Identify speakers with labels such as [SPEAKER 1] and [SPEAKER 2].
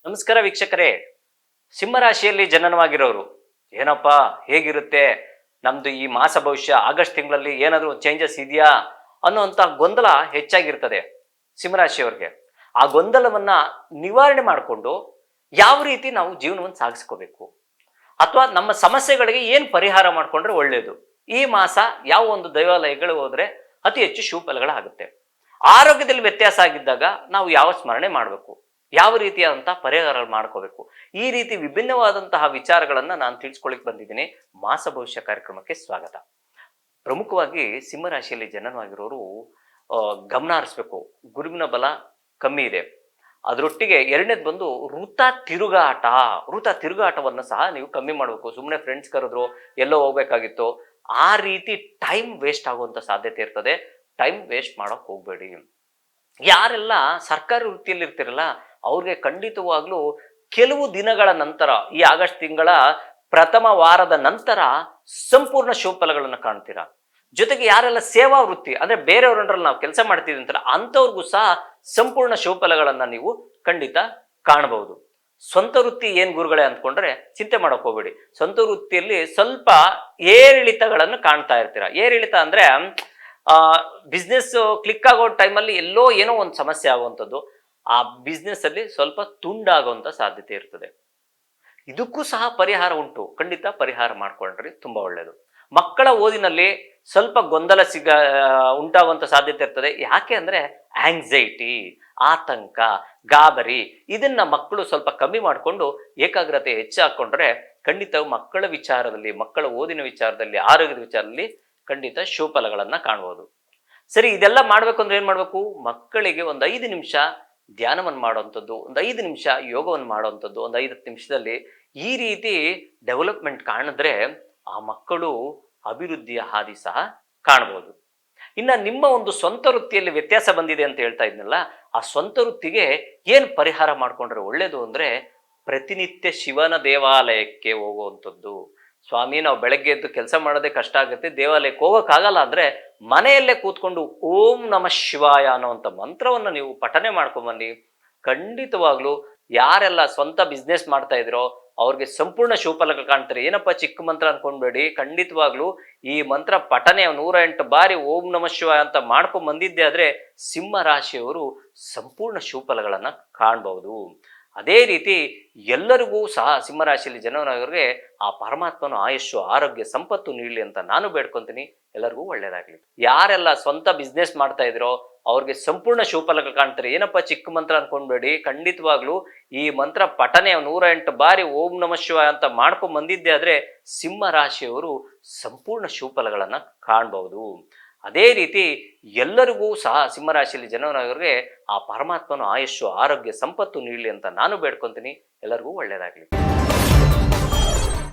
[SPEAKER 1] ನಮಸ್ಕಾರ ವೀಕ್ಷಕರೇ. ಸಿಂಹರಾಶಿಯಲ್ಲಿ ಜನನವಾಗಿರೋರು ಏನಪ್ಪ ಹೇಗಿರುತ್ತೆ ನಮ್ದು ಈ ಮಾಸ ಭವಿಷ್ಯ ಆಗಸ್ಟ್ ತಿಂಗಳಲ್ಲಿ ಏನಾದರೂ ಚೇಂಜಸ್ ಇದೆಯಾ ಅನ್ನುವಂಥ ಗೊಂದಲ ಹೆಚ್ಚಾಗಿರ್ತದೆ ಸಿಂಹರಾಶಿಯವರಿಗೆ. ಆ ಗೊಂದಲವನ್ನ ನಿವಾರಣೆ ಮಾಡಿಕೊಂಡು ಯಾವ ರೀತಿ ನಾವು ಜೀವನವನ್ನು ಸಾಗಿಸ್ಕೋಬೇಕು ಅಥವಾ ನಮ್ಮ ಸಮಸ್ಯೆಗಳಿಗೆ ಏನು ಪರಿಹಾರ ಮಾಡಿಕೊಂಡ್ರೆ ಒಳ್ಳೆಯದು, ಈ ಮಾಸ ಯಾವ ಒಂದು ದೇವಾಲಯಗಳು ಹೋದ್ರೆ ಅತಿ ಹೆಚ್ಚು ಶುಭ ಫಲಗಳಾಗುತ್ತೆ, ಆರೋಗ್ಯದಲ್ಲಿ ವ್ಯತ್ಯಾಸ ಆಗಿದ್ದಾಗ ನಾವು ಯಾವ ಸ್ಮರಣೆ ಮಾಡಬೇಕು, ಯಾವ ರೀತಿಯಾದಂತಹ ಪರಿಹಾರಗಳು ಮಾಡ್ಕೋಬೇಕು, ಈ ರೀತಿ ವಿಭಿನ್ನವಾದಂತಹ ವಿಚಾರಗಳನ್ನ ನಾನು ತಿಳಿಸ್ಕೊಳ್ಳಿಕ್ ಬಂದಿದ್ದೀನಿ. ಮಾಸ ಭವಿಷ್ಯ ಕಾರ್ಯಕ್ರಮಕ್ಕೆ ಸ್ವಾಗತ. ಪ್ರಮುಖವಾಗಿ ಸಿಂಹರಾಶಿಯಲ್ಲಿ ಜನನವಾಗಿರೋರು ಗಮನ ಹರಿಸ್ಬೇಕು. ಗುರುವಿನ ಬಲ ಕಮ್ಮಿ ಇದೆ, ಅದರೊಟ್ಟಿಗೆ ಎರಡನೇದು ಬಂದು ವೃತ ತಿರುಗಾಟವನ್ನು ಸಹ ನೀವು ಕಮ್ಮಿ ಮಾಡಬೇಕು. ಸುಮ್ಮನೆ ಫ್ರೆಂಡ್ಸ್ ಕರೆದ್ರು ಎಲ್ಲೋ ಹೋಗ್ಬೇಕಾಗಿತ್ತು ಆ ರೀತಿ ಟೈಮ್ ವೇಸ್ಟ್ ಆಗುವಂತ ಸಾಧ್ಯತೆ ಇರ್ತದೆ. ಟೈಮ್ ವೇಸ್ಟ್ ಮಾಡೋಕೆ ಹೋಗ್ಬೇಡಿ. ಯಾರೆಲ್ಲ ಸರ್ಕಾರಿ ವೃತ್ತಿಯಲ್ಲಿ ಇರ್ತಿರಲ್ಲ ಅವ್ರಿಗೆ ಖಂಡಿತವಾಗ್ಲೂ ಕೆಲವು ದಿನಗಳ ನಂತರ, ಈ ಆಗಸ್ಟ್ ತಿಂಗಳ ಪ್ರಥಮ ವಾರದ ನಂತರ ಸಂಪೂರ್ಣ ಶುಭ ಫಲಗಳನ್ನು ಕಾಣ್ತೀರಾ. ಜೊತೆಗೆ ಯಾರೆಲ್ಲ ಸೇವಾ ವೃತ್ತಿ ಅಂದ್ರೆ ಬೇರೆಯವರಲ್ಲಿ ನಾವು ಕೆಲಸ ಮಾಡ್ತಿದ್ವಿ ಅಂತಾರ ಅಂಥವ್ರಿಗೂ ಸಹ ಸಂಪೂರ್ಣ ಶುಭ ಫಲಗಳನ್ನ ನೀವು ಖಂಡಿತ ಕಾಣಬಹುದು. ಸ್ವಂತ ವೃತ್ತಿ ಏನ್ ಗುರುಗಳೇ ಅಂದ್ಕೊಂಡ್ರೆ ಚಿಂತೆ ಮಾಡಕ್ ಹೋಗ್ಬೇಡಿ. ಸ್ವಂತ ವೃತ್ತಿಯಲ್ಲಿ ಸ್ವಲ್ಪ ಏರಿಳಿತಗಳನ್ನು ಕಾಣ್ತಾ ಇರ್ತೀರಾ. ಏರಿಳಿತ ಅಂದ್ರೆ ಬಿಸ್ನೆಸ್ ಕ್ಲಿಕ್ ಆಗೋ ಟೈಮಲ್ಲಿ ಎಲ್ಲೋ ಏನೋ ಒಂದು ಸಮಸ್ಯೆ ಆಗುವಂಥದ್ದು, ಆ ಬಿಸ್ನೆಸ್ ಅಲ್ಲಿ ಸ್ವಲ್ಪ ತುಂಡಾಗುವಂತ ಸಾಧ್ಯತೆ ಇರ್ತದೆ. ಇದಕ್ಕೂ ಸಹ ಪರಿಹಾರ ಉಂಟು, ಖಂಡಿತ ಪರಿಹಾರ ಮಾಡ್ಕೊಂಡ್ರಿ ತುಂಬಾ ಒಳ್ಳೇದು. ಮಕ್ಕಳ ಓದಿನಲ್ಲಿ ಸ್ವಲ್ಪ ಗೊಂದಲ ಉಂಟಾಗುವಂತ ಸಾಧ್ಯತೆ ಇರ್ತದೆ. ಯಾಕೆ ಅಂದ್ರೆ ಆಂಗ್ಸೈಟಿ, ಆತಂಕ, ಗಾಬರಿ, ಇದನ್ನ ಮಕ್ಕಳು ಸ್ವಲ್ಪ ಕಮ್ಮಿ ಮಾಡಿಕೊಂಡು ಏಕಾಗ್ರತೆ ಹೆಚ್ಚಾಕೊಂಡ್ರೆ ಖಂಡಿತ ಮಕ್ಕಳ ವಿಚಾರದಲ್ಲಿ, ಮಕ್ಕಳ ಓದಿನ ವಿಚಾರದಲ್ಲಿ, ಆರೋಗ್ಯದ ವಿಚಾರದಲ್ಲಿ ಖಂಡಿತ ಶುಭ ಫಲಗಳನ್ನ ಕಾಣಬಹುದು. ಸರಿ, ಇದೆಲ್ಲ ಮಾಡ್ಬೇಕು ಅಂದ್ರೆ ಏನ್ ಮಾಡ್ಬೇಕು? ಮಕ್ಕಳಿಗೆ ಒಂದು 5 ನಿಮಿಷ ಧ್ಯಾನವನ್ನು ಮಾಡುವಂಥದ್ದು, ಒಂದು 5 ನಿಮಿಷ ಯೋಗವನ್ನು ಮಾಡುವಂಥದ್ದು, ಒಂದು 5 ನಿಮಿಷದಲ್ಲಿ ಈ ರೀತಿ ಡೆವಲಪ್ಮೆಂಟ್ ಕಾಣಿದ್ರೆ ಆ ಮಕ್ಕಳು ಅಭಿವೃದ್ಧಿಯ ಹಾದಿ ಸಹ ಕಾಣಬಹುದು. ಇನ್ನ ನಿಮ್ಮ ಒಂದು ಸ್ವಂತ ವೃತ್ತಿಯಲ್ಲಿ ವ್ಯತ್ಯಾಸ ಬಂದಿದೆ ಅಂತ ಹೇಳ್ತಾ ಇದ್ನಲ್ಲ, ಆ ಸ್ವಂತ ವೃತ್ತಿಗೆ ಏನ್ ಪರಿಹಾರ ಮಾಡ್ಕೊಂಡ್ರೆ ಒಳ್ಳೇದು ಅಂದ್ರೆ ಪ್ರತಿನಿತ್ಯ ಶಿವನ ದೇವಾಲಯಕ್ಕೆ ಹೋಗುವಂಥದ್ದು. ಸ್ವಾಮಿ, ನಾವು ಬೆಳಗ್ಗೆ ಎದ್ದು ಕೆಲಸ ಮಾಡೋದೇ ಕಷ್ಟ ಆಗುತ್ತೆ, ದೇವಾಲಯಕ್ಕೆ ಹೋಗೋಕ್ಕಾಗಲ್ಲ ಅಂದ್ರೆ ಮನೆಯಲ್ಲೇ ಕೂತ್ಕೊಂಡು ಓಂ ನಮಃ ಶಿವಾಯ ಅನ್ನುವಂಥ ಮಂತ್ರವನ್ನು ನೀವು ಪಠನೆ ಮಾಡ್ಕೊಂಬನ್ನಿ. ಖಂಡಿತವಾಗ್ಲೂ ಯಾರೆಲ್ಲ ಸ್ವಂತ ಬಿಸ್ನೆಸ್ ಮಾಡ್ತಾ ಇದ್ರೋ ಅವ್ರಿಗೆ ಸಂಪೂರ್ಣ ಶುಭಫಲಗಳು ಕಾಣ್ತಾರೆ. ಏನಪ್ಪ ಚಿಕ್ಕ ಮಂತ್ರ ಅನ್ಕೊಂಡ್ಬೇಡಿ, ಖಂಡಿತವಾಗ್ಲೂ ಈ ಮಂತ್ರ ಪಠನೆ 108 ಬಾರಿ ಓಂ ನಮಃ ಶಿವಾಯ ಅಂತ ಮಾಡ್ಕೊಂಡ್ ಬಂದಿದ್ದೆ ಆದ್ರೆ ಸಿಂಹ ರಾಶಿಯವರು ಸಂಪೂರ್ಣ ಶುಭಫಲಗಳನ್ನ ಕಾಣಬಹುದು. ಅದೇ ರೀತಿ ಎಲ್ಲರಿಗೂ ಸಹ ಸಿಂಹರಾಶಿಯಲ್ಲಿ ಜನವರಿಗೆ ಆ ಪರಮಾತ್ಮನು ಆಯುಷ್ಯ, ಆರೋಗ್ಯ, ಸಂಪತ್ತು ನೀಡಲಿ ಅಂತ ನಾನು ಬೇಡ್ಕೊಂತೀನಿ. ಎಲ್ಲರಿಗೂ ಒಳ್ಳೇದಾಗ್ಲಿ. ಯಾರೆಲ್ಲ ಸ್ವಂತ ಬಿಸ್ನೆಸ್ ಮಾಡ್ತಾ ಇದ್ರೋ ಅವ್ರಿಗೆ ಸಂಪೂರ್ಣ ಶುಭಫಲಗಳು ಕಾಣ್ತಾರೆ. ಏನಪ್ಪ ಚಿಕ್ಕ ಮಂತ್ರ ಅನ್ಕೊಂಡ್ಬೇಡಿ, ಖಂಡಿತವಾಗ್ಲೂ ಈ ಮಂತ್ರ ಪಠನೆ 108 ಬಾರಿ ಓಂ ನಮಃ ಶಿವಾಯ ಅಂತ ಮಾಡ್ಕೊಂಡ್ ಬಂದಿದ್ದೆ ಆದ್ರೆ ಸಿಂಹ ರಾಶಿಯವರು ಸಂಪೂರ್ಣ ಶುಭಫಲಗಳನ್ನ ಕಾಣಬಹುದು. ಅದೇ ರೀತಿ ಎಲ್ಲರಿಗೂ ಸಹ ಸಿಂಹರಾಶಿಯಲ್ಲಿ ಜನವರಿಗೆ ಆ ಪರಮಾತ್ಮನು ಆಯುಷ್ಯ, ಆರೋಗ್ಯ, ಸಂಪತ್ತು ನೀಡಲಿ ಅಂತ ನಾನು ಬೇಡ್ಕೊಂತೀನಿ. ಎಲ್ಲರಿಗೂ ಒಳ್ಳೇದಾಗ್ಲಿ.